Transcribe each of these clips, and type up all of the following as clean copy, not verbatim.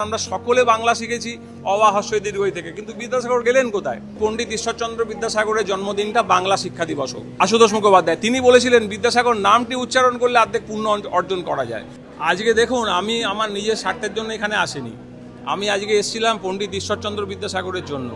আমরা সকলে বাংলা শিখেছি অবা হ্রস্বই দীর্ঘই থেকে, কিন্তু বিদ্যাসাগর গেলেন কোথায়? পণ্ডিত ঈশ্বরচন্দ্র বিদ্যাসাগরের জন্মদিনটা বাংলা শিক্ষা দিবস হোক। আশুতোষ মুখোপাধ্যায় তিনি বলেছিলেন বিদ্যাসাগর নামটি উচ্চারণ করলে অর্ধেক পুণ্য অর্জন করা যায়। আজকে দেখুন, আমি আমার নিজের স্বার্থের জন্য এখানে আসিনি। আমি আজকে এসেছিলাম পণ্ডিত ঈশ্বরচন্দ্র বিদ্যাসাগরের জন্য।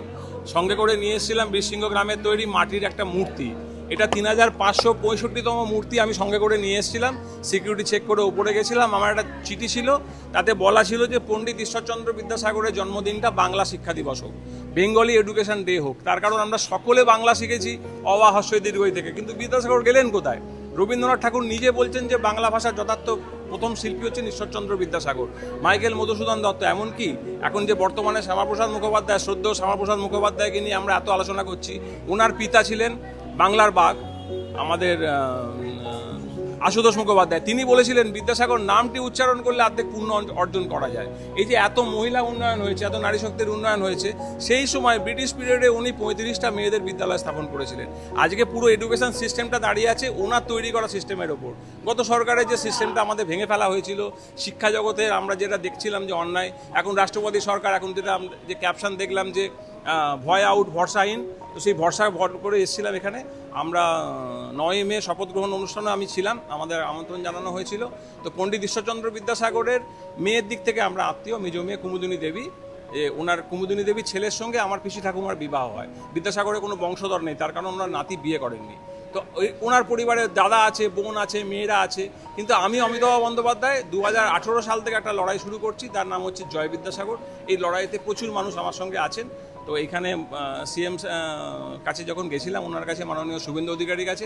সঙ্গে করে নিয়ে এসেছিলাম বীরসিংহ গ্রামের তৈরি মাটির একটা মূর্তি। এটা 3565তম মূর্তি আমি সঙ্গে করে নিয়ে এসেছিলাম। সিকিউরিটি চেক করে উপরে গেছিলাম। আমার একটা চিঠি ছিল, তাতে বলা ছিল যে পণ্ডিত ঈশ্বরচন্দ্র বিদ্যাসাগরের জন্মদিনটা বাংলা শিক্ষা দিবস হোক, বেঙ্গলি এডুকেশন ডে হোক। তার কারণ আমরা সকলে বাংলা শিখেছি অবা হ্রস্বই দীর্ঘই থেকে, কিন্তু বিদ্যাসাগর গেলেন কোথায়? রবীন্দ্রনাথ ঠাকুর নিজে বলছেন যে বাংলা ভাষার যথার্থ প্রথম শিল্পী হচ্ছেন ঈশ্বরচন্দ্র বিদ্যাসাগর, মাইকেল মধুসূদন দত্ত। এমনকি এখন যে বর্তমানে শ্যামাপ্রসাদ মুখোপাধ্যায়, শ্রদ্ধেয় শ্যামাপ্রসাদ মুখোপাধ্যায়কে নিয়ে আমরা এত আলোচনা করছি, ওনার পিতা ছিলেন বাংলার বাঘ আমাদের আশুতোষ মুখোপাধ্যায়। তিনি বলেছিলেন বিদ্যাসাগর নামটি উচ্চারণ করলে অর্ধেক পুণ্য অর্জন করা যায়। এই যে এত মহিলা উন্নয়ন হয়েছে, এত নারী শক্তির উন্নয়ন হয়েছে, সেই সময় ব্রিটিশ পিরিয়ডে উনি 35টা মেয়েদের বিদ্যালয় স্থাপন করেছিলেন। আজকে পুরো এডুকেশন সিস্টেমটা দাঁড়িয়ে আছে ওনার তৈরি করা সিস্টেমের ওপর। গত সরকারের যে সিস্টেমটা আমাদের ভেঙে ফেলা হয়েছিল, শিক্ষা জগতের আমরা যেটা দেখছিলাম যে অন্যায়, এখন রাষ্ট্রপতি সরকার, এখন যেটা যে ক্যাপশন দেখলাম যে ভয় আউট ভরসাহীন, তো সেই ভরসা ভর করে এসেছিলাম এখানে। আমরা 9ই মে শপথ গ্রহণ অনুষ্ঠানে আমি ছিলাম, আমাদের আমন্ত্রণ জানানো হয়েছিল। তো পণ্ডিত ঈশ্বরচন্দ্র বিদ্যাসাগরের মেয়ের দিক থেকে আমরা আত্মীয়, মেজ মেয়ে কুমুদিনী দেবী। ওনার কুমুদিনী দেবীর ছেলের সঙ্গে আমার পিসি ঠাকুমার বিবাহ হয়। বিদ্যাসাগরের কোনো বংশধর নেই, তার কারণ ওনার নাতি বিয়ে করেননি। তো ওনার পরিবারে দাদা আছে, বোন আছে, মেয়েরা আছে। কিন্তু আমি অমিতাভ বন্দ্যোপাধ্যায় 2018 সাল থেকে একটা লড়াই শুরু করছি, তার নাম হচ্ছে জয় বিদ্যাসাগর। এই লড়াইতে প্রচুর মানুষ আমার সঙ্গে আছেন। তো এইখানে সিএম কাছে যখন গেছিলাম, ওনার কাছে মাননীয় শুভেন্দু অধিকারীর কাছে,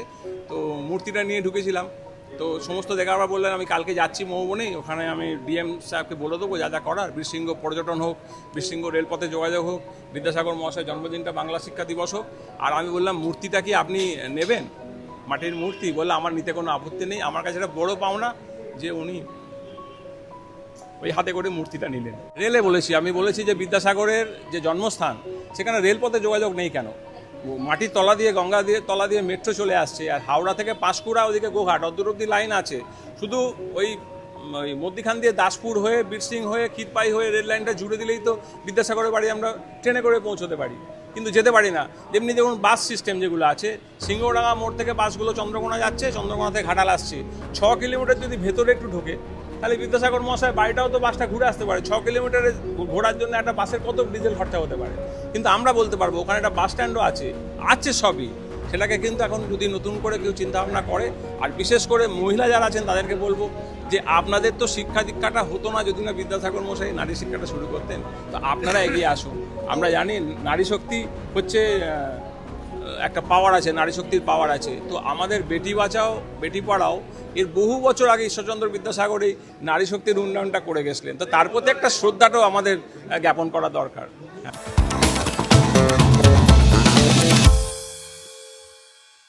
তো মূর্তিটা নিয়ে ঢুকেছিলাম। তো সমস্ত দেখার পর বললেন আমি কালকে যাচ্ছি মৌবনেই, ওখানে আমি ডিএম সাহেবকে বলে দেবো যা যা করার। বীরসিংহ পর্যটন হোক, বীরসিংহ রেলপথে যোগাযোগ হোক, বিদ্যাসাগর মহাশয়ের জন্মদিনটা বাংলা শিক্ষা দিবস হোক। আর আমি বললাম মূর্তিটা কি আপনি নেবেন? মাটির মূর্তি। বললে আমার নিতে কোনো আপত্তি নেই। আমার কাছে একটা বড় পাওনা যে উনি ওই হাতে করে মূর্তিটা নিলেন। রেলে বলেছি, আমি বলেছি যে বিদ্যাসাগরের যে জন্মস্থান, সেখানে রেলপথে যোগাযোগ নেই কেন? মাটির তলা দিয়ে, গঙ্গা দিয়ে তলা দিয়ে মেট্রো চলে আসছে। আর হাওড়া থেকে পাঁশকুড়া, ওদিকে গোঘাট, অদ্দূর অব্দি লাইন আছে। শুধু ওই মধ্যিখান দিয়ে দাসপুর হয়ে, বীরসিং হয়ে, ক্ষীরপাই হয়ে রেল লাইনটা জুড়ে দিলেই তো বিদ্যাসাগরের বাড়ি আমরা ট্রেনে করে পৌঁছতে পারি, কিন্তু যেতে পারি না। যেমনি দেখুন বাস সিস্টেম যেগুলো আছে, সিংহডাঙ্গা মোড় থেকে বাসগুলো চন্দ্রকোনা যাচ্ছে, চন্দ্রকোনা থেকে ঘাটাল আসছে। 6 কিলোমিটার যদি ভেতরে একটু ঢোকে, তাহলে বিদ্যাসাগর মহাশয় বাড়িটাও তো বাসটা ঘুরে আসতে পারে। 6 কিলোমিটারে ঘোরার জন্য একটা বাসের কত ডিজেল খরচা হতে পারে? কিন্তু আমরা বলতে পারবো ওখানে একটা বাস স্ট্যান্ডও আছে, সবই। সেটাকে কিন্তু এখন যদি নতুন করে কেউ চিন্তাভাবনা করে, আর বিশেষ করে মহিলা যারা আছেন তাদেরকে বলবো যে আপনাদের তো শিক্ষা দীক্ষাটা হতো না যদি না বিদ্যাসাগর মশাই নারী শিক্ষাটা শুরু করতেন। তো আপনারা এগিয়ে আসুন। আমরা জানি নারী শক্তি হচ্ছে একটা পাওয়ার আছে, নারী শক্তির পাওয়ার আছে। তো আমাদের বেটি বাঁচাও বেটি পড়াও এর বহু বছর আগে ঈশ্বরচন্দ্র বিদ্যাসাগর এই নারী শক্তির উন্নয়নটা করে গেছিলেন। তো তার প্রতি একটা শ্রদ্ধাটাও আমাদের জ্ঞাপন করা দরকার।